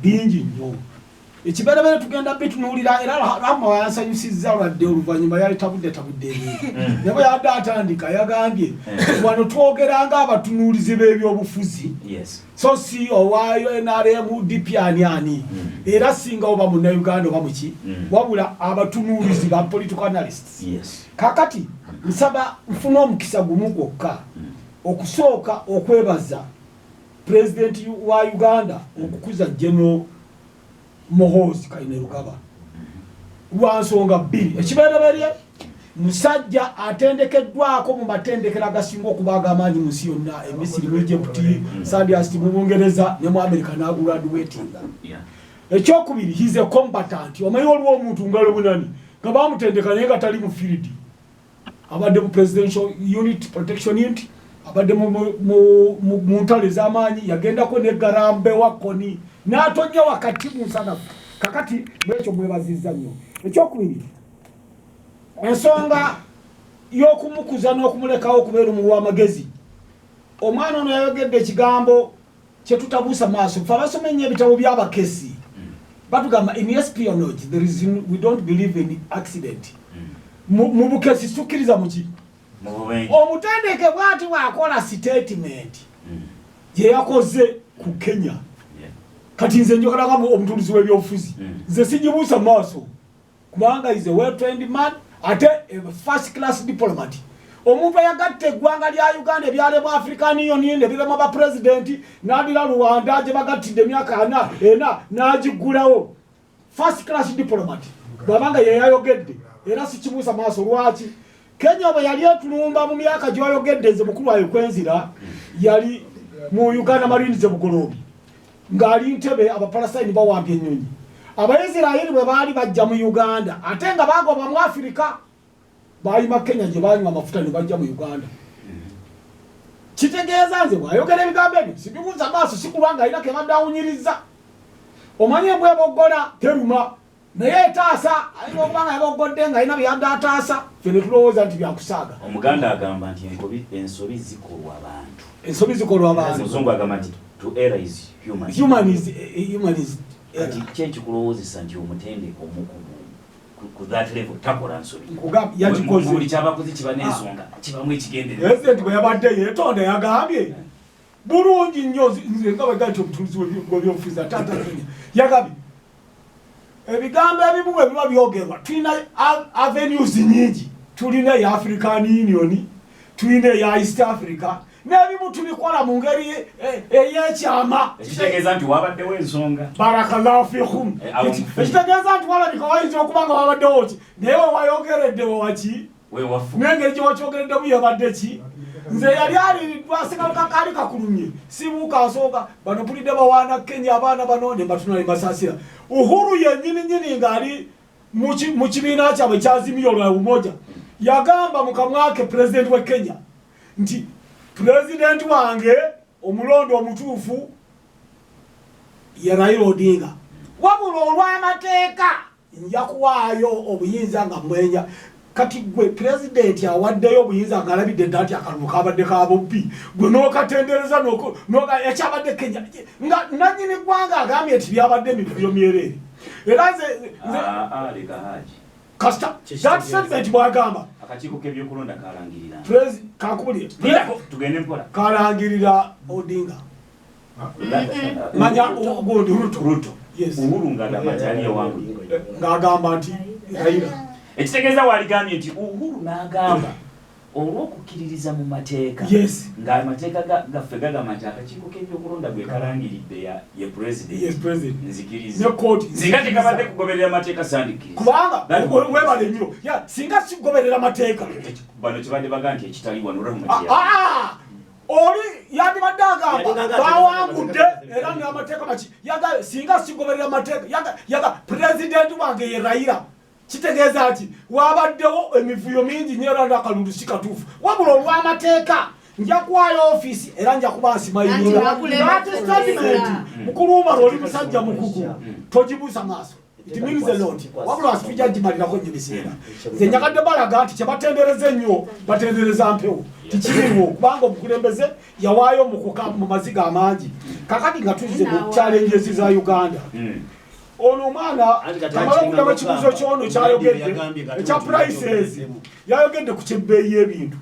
bingi nnyo ekiberebere tugenda bitunuulira era Rama yansanyusizza lwadde oluvannyuma yali tabudde nabo yadde atandika yagambye wano twogeranga abatunuulizi b'ebyobufuzi so si owaayo NRM DP ani era singa oba munnayuganda oba muki wabula abatunuulizi ba political analysts kakati nsaba nfuna omukisa gumu gwokka okusooka okwebaza President wa Uganda okukuza General Muhoozi Kainerugaba lwansonga bbiri ekibereberye musajja atendekeddwako mu matendekero agasinga okubaga amaanyi mu nsi yonna Misiri mu Egypt Sandhurst mu Bungereza ne mu America n'agraduatinga ekyokubiri he's a combatant omanyi waliwo omuntu ngalo bunani nga bamutendeka naye nga tali mu field abadde mu presidential unit protection unit abadde mu ntale z'amaanyi yagendako ne Garambe wakoni n'atonnya wakati mu nsanafu kakati lwekyo mwebazizza nnyo ekyokubiri ensonga y'okumukuza n'okumulekawo okubeera omuwa amagezi omwana ono yayogedde ekigambo kye tutabuusa maaso fe abasoma ennyo ebitabo by'abakesi batugamba in espionage we don't believe in accident mu bukesi tukkiriza muki omutendeke bwati bwakola statement gye yakoze ku Kenya kati nze njogeraga omutunduzi w'ebyobufuzi nze sigibuusa maaso kubanga is a well trained man ate first class diplomat omuntu ayagatta eggwanga lya Uganda ebyalemu African Union nebirema ba president n'adira Rwanda gye bagattidde emyaka ena n'agigulawo first class diplomat bwabanga yeyayogedde era sikibuusa maaso lwaki Kenya oba yali etulumba mu myaka gy'ayogedde nze mukulu wayo kwenzira yali mu Uganda Marines Bugolobi ngali Ntebe abapalasayini bawambye ennyonyi Abaisiraeli bwe baali bajja mu Uganda ate nga bagoba mu Afrika bayima Kenya gye banywa amafuta ne bajja mu Uganda kitegeeza nze bwayogera ebigambo ebyo sibibuuza maaso sikulwanga alina ke badawunyiriza omanye bweboggola teruma naye etaasa alina okubanga yaboggodde nga alina byadde ataasa ffe ne tulowooza nti byakusaaga Omuganda agamba nti ensobi zikolwa abantu Muzungu agamba nti to err is human. Human is Kyekikulowoozesa nti omutendeke omukugu ku that level takola nsobi. Yakikoze. Buli kyabakoze kiba n'ensonga kibamu ekigendererwa. President bwe yabadde yeetonda yagambye bulungi nnyo nze nga bagati omutuuzi w'ebyobufuzi atata Kenya yagambye ebigambo ebimu bwe biba byogerwa tulina avenues nyingi tulina ya African Union tulina ya East Africa n'ebimu tubikola mu ngeri ey'ekyama ekitegeeza nti wabaddewo ensonga barakallahu fikum ekitegeeza nti walabika wayinza okuba nga wabaddewo ki naye wayogeredde waki n'engeri gye wakyogereddemu yabadde ki nze yali aliiriddwa Ssekabaka kaali kakulumye sibuuka asooka bano pulidde bawaana Kenya abaana bano ne batunali masaasira Uhuru yennyini ng'ali mu kibiina kyabwe kyazimio lwa umoja yagamba mu kamwa ke president wa Kenya nti president wange omulondo omutuufu ya Raila Odinga wabula olw'amateeka nja kuwaayo obuyinza nga mwenya kati gwe president awaddeyo obuyinza ng'alabidde dda nti akalulu kabadde kabobbi gwe n'okatendereza ekyabadde Kenya nga nannyini ggwanga agambye nti byabadde emivuyo myereere era nze leka Hajj kasita that statement bwagamba akakiiko k'ebyokulonda kalangirira kakubulire tugende mpola kalangirira Odinga manya ogundi Ruto Uhuru ng'agamba nti ali ewangu ng'agamba nti Raila ekitegeeza waligambye nti Uhuru n'agamba olw'okukkiririza mu mateeka ng'amateeka gaffe gagamba nti akakiiko k'ebyokulonda gwe kalangiridde ye president nzikiriza singa tekabadde kugoberera amateeka sandikkiriza kubanga webale nnyo singa sikugoberera amateeka bano kibadde baga nti ekitali wano oli yandibadde agamba bawangudde era n'amateeka maki singa sikugoberera amateeka yaga president wange ye Raila kitegeeza ati wabaddewo emivuyo mingi nyera n'akalulu si katuufu wabula olw'amateeka nja kuwaayo ofiisi era nja kuba nsimayinga ate statement mukulu Umar oli musajja mukugu togibuusa maaso it means a lot wabula asipija jimalirako nnyo biseera nze nyagadde balaga nti kyebatendereza ennyo batendereza mpewo tikiriwo kubanga omukulembeze yawaayo mu maziga amangi kakati nga tuzize mu challenges za Uganda ono omwana kamala okuddamu ekibuuzo ky'ono kyayogedde ekya prices yayogedde ku kyebbeeyi y'ebintu